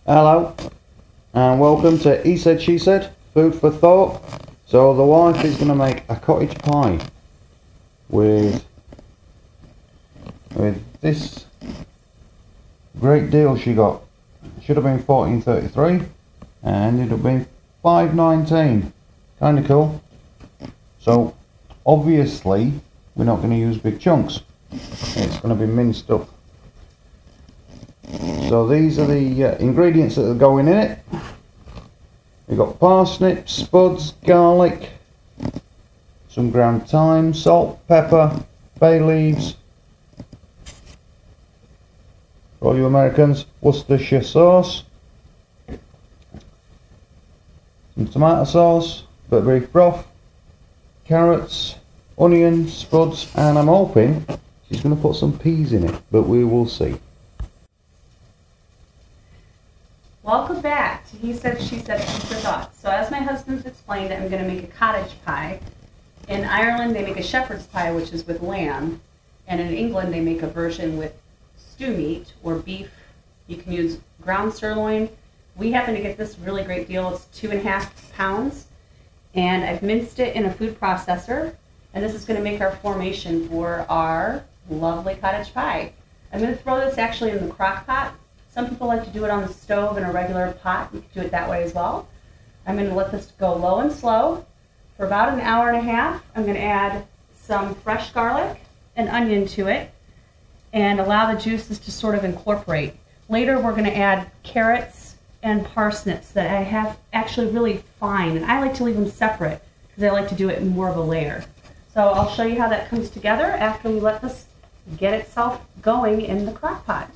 Hello and welcome to He Said She Said, food for thought. So the wife is going to make a cottage pie with this great deal she got. Should have been $14.33 and ended up being $5.19. Kind of cool. So obviously we're not going to use big chunks. It's going to be minced up. So these are the ingredients that are going in it. We've got parsnips, spuds, garlic, some ground thyme, salt, pepper, bay leaves. For all you Americans, Worcestershire sauce, some tomato sauce, bit of beef broth, carrots, onions, spuds, and I'm hoping she's going to put some peas in it, but we will see. Welcome back to He Said, She Said, Food for Thought. So as my husband's explained, I'm going to make a cottage pie. In Ireland, they make a shepherd's pie, which is with lamb. And in England, they make a version with stew meat or beef. You can use ground sirloin. We happen to get this really great deal. It's 2.5 pounds. And I've minced it in a food processor. And this is going to make our formation for our lovely cottage pie. I'm going to throw this actually in the crock pot. Some people like to do it on the stove in a regular pot. You can do it that way as well. I'm going to let this go low and slow for about an hour and a half. I'm going to add some fresh garlic and onion to it and allow the juices to sort of incorporate. Later we're going to add carrots and parsnips that I have actually really fine, and I like to leave them separate because I like to do it in more of a layer. So I'll show you how that comes together after we let this get itself going in the crock pot.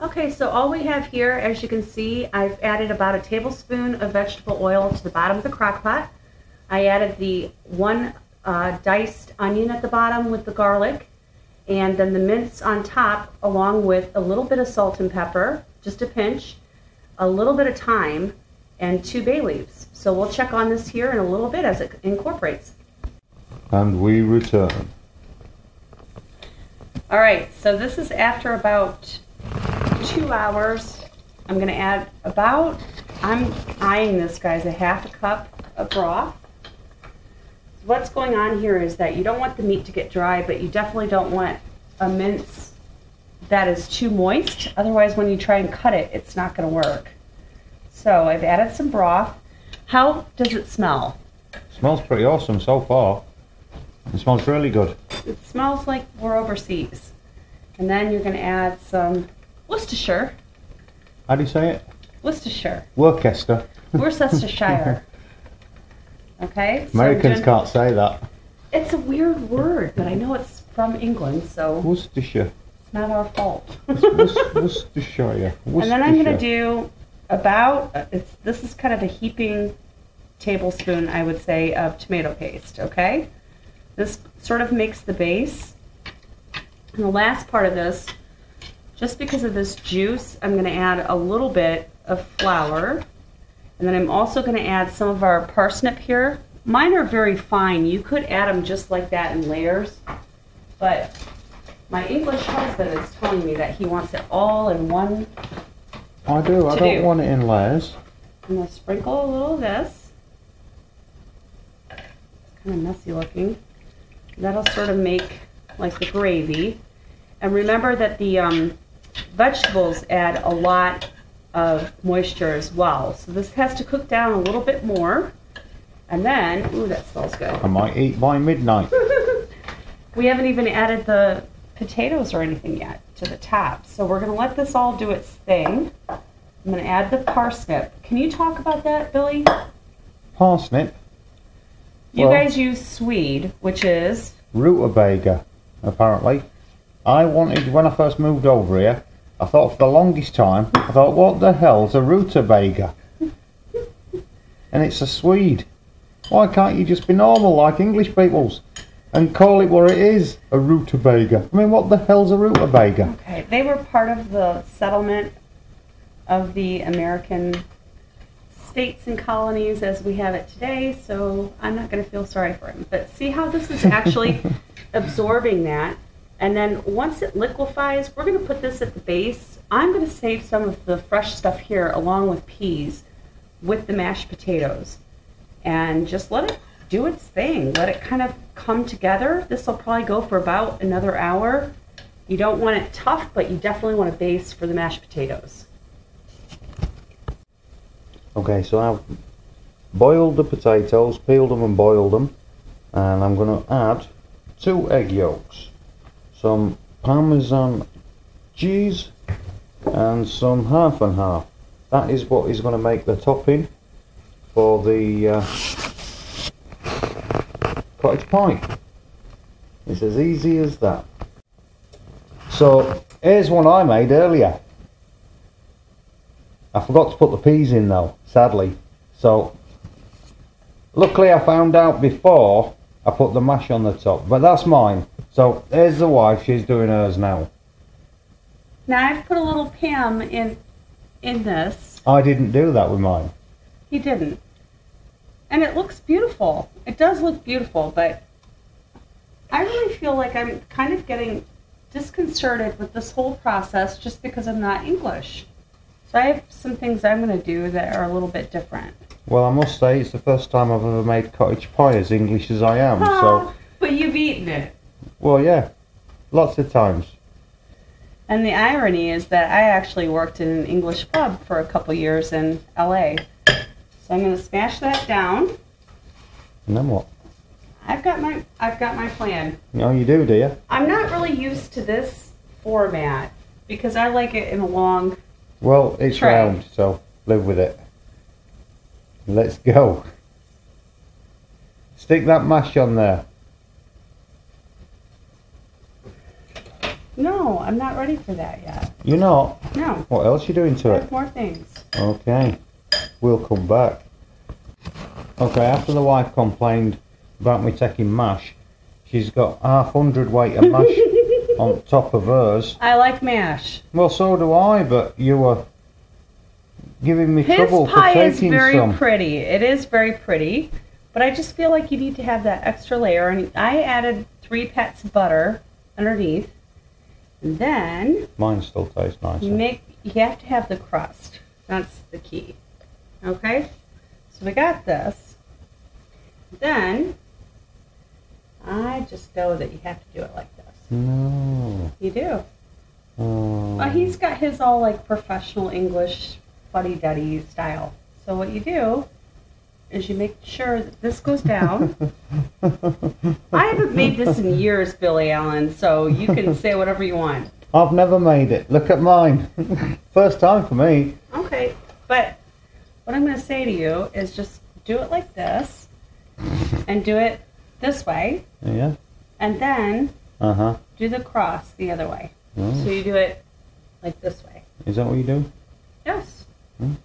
Okay, so all we have here, as you can see, I've added about a tablespoon of vegetable oil to the bottom of the crock pot. I added the one diced onion at the bottom with the garlic, and then the mince on top, along with a little bit of salt and pepper, just a pinch, a little bit of thyme, and 2 bay leaves. So we'll check on this here in a little bit as it incorporates. And we return. All right, so this is after about 2 hours. I'm going to add about, I'm eyeing this, guys, a 1/2 cup of broth. What's going on here is that you don't want the meat to get dry, but you definitely don't want a mince that is too moist. Otherwise, when you try and cut it, it's not going to work. So I've added some broth. How does it smell? It smells pretty awesome so far. It smells really good. It smells like we're overseas. And then you're going to add some Worcestershire. How do you say it? Worcestershire. Worcester. Worcestershire. Okay. Americans can't say that. It's a weird word, but I know it's from England, so Worcestershire. It's not our fault. Worcestershire. And then I'm going to do about, this is kind of a heaping tablespoon, I would say, of tomato paste, okay? This sort of makes the base. And the last part of this, just because of this juice, I'm going to add a little bit of flour. And then I'm also going to add some of our parsnip here. Mine are very fine. You could add them just like that in layers. But my English husband is telling me that he wants it all in one. I do. I don't want it in layers. I'm going to sprinkle a little of this. It's kind of messy looking. That'll sort of make like the gravy. And remember that the vegetables add a lot of moisture as well. So this has to cook down a little bit more. And then, ooh, that smells good. I might eat by midnight. We haven't even added the potatoes or anything yet to the top. So we're going to let this all do its thing. I'm going to add the parsnip. Can you talk about that, Billy? Parsnip? You guys use Swede, which is? Rutabaga, apparently. I wanted, when I first moved over here, I thought for the longest time, I thought, what the hell's a rutabaga? And it's a Swede. Why can't you just be normal like English peoples and call it what it is, a rutabaga? I mean, what the hell's a rutabaga? Okay, they were part of the settlement of the American states and colonies as we have it today, so I'm not going to feel sorry for him. But see how this is actually absorbing that? And then once it liquefies, we're going to put this at the base I'm going to save some of the fresh stuff here along with peas with the mashed potatoes and just let it do its thing. Let it kind of come together. This will probably go for about another hour. You don't want it tough, but you definitely want a base for the mashed potatoes. Okay, so I've boiled the potatoes, peeled them and boiled them, and I'm going to add 2 egg yolks, some Parmesan cheese and some half and half. That is what is going to make the topping for the cottage pie. It's as easy as that. So here's one I made earlier. I forgot to put the peas in though, sadly. So luckily I found out before I put the mash on the top, but that's mine. So here's the wife, she's doing hers now. Now I've put a little Pam in this. I didn't do that with mine. He didn't. And it looks beautiful. It does look beautiful, but I really feel like I'm kind of getting disconcerted with this whole process just because I'm not English. So I have some things I'm going to do that are a little bit different. Well, I must say it's the first time I've ever made cottage pie as English as I am. So, but you've eaten it. well, yeah, lots of times. And the irony is that I actually worked in an English pub for a couple years in LA. So I'm going to smash that down. And then what? I've got my plan. Oh, you do you? I'm not really used to this format because I like it in a long Well, it's tray. round, so live with it. Let's go. Stick that mash on there. No, I'm not ready for that yet. You're not? No. What else are you doing to I it? have more things. Okay, we'll come back. Okay, after the wife complained about me taking mash, she's got 100 weight of mash on top of hers. I like mash. Well, so do I, but you were giving me trouble for His pie is taking very some. pretty. It is very pretty, but I just feel like you need to have that extra layer. And I added 3 pats of butter underneath. And then Mine still tastes nicer. you have to have the crust. That's the key. Okay? So we got this. Then I just know that you have to do it like this. No. You do. Oh. Well, he's got his all like professional English fuddy-duddy style. So what you do is you make sure that this goes down. I haven't made this in years, Billy Allen, so you can say whatever you want. I've never made it. Look at mine. First time for me. Okay, but what I'm going to say to you is just do it like this and do it this way. Yeah. And then Uh-huh. do the cross the other way. Oh. So you do it like this way. Is that what you do? Yes.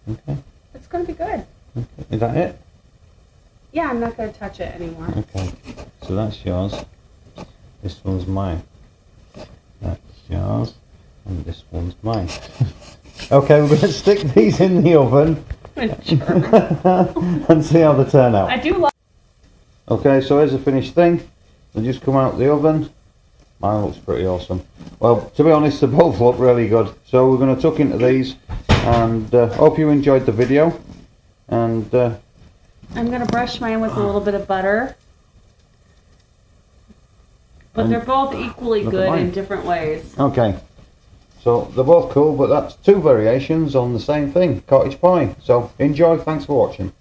Okay. It's going to be good. Okay. Is that it? Yeah, I'm not going to touch it anymore. Okay. So that's yours. This one's mine. That's yours. And this one's mine. Okay, we're going to stick these in the oven and see how they turn out. I do love. Okay, so here's the finished thing. They just come out of the oven. Mine looks pretty awesome. Well, to be honest, they both look really good. So we're going to tuck into these, and hope you enjoyed the video. And I'm going to brush mine with a little bit of butter. But And they're both equally look at good mine. in different ways. okay, so they're both cool, but that's 2 variations on the same thing, cottage pie. So enjoy. Thanks for watching.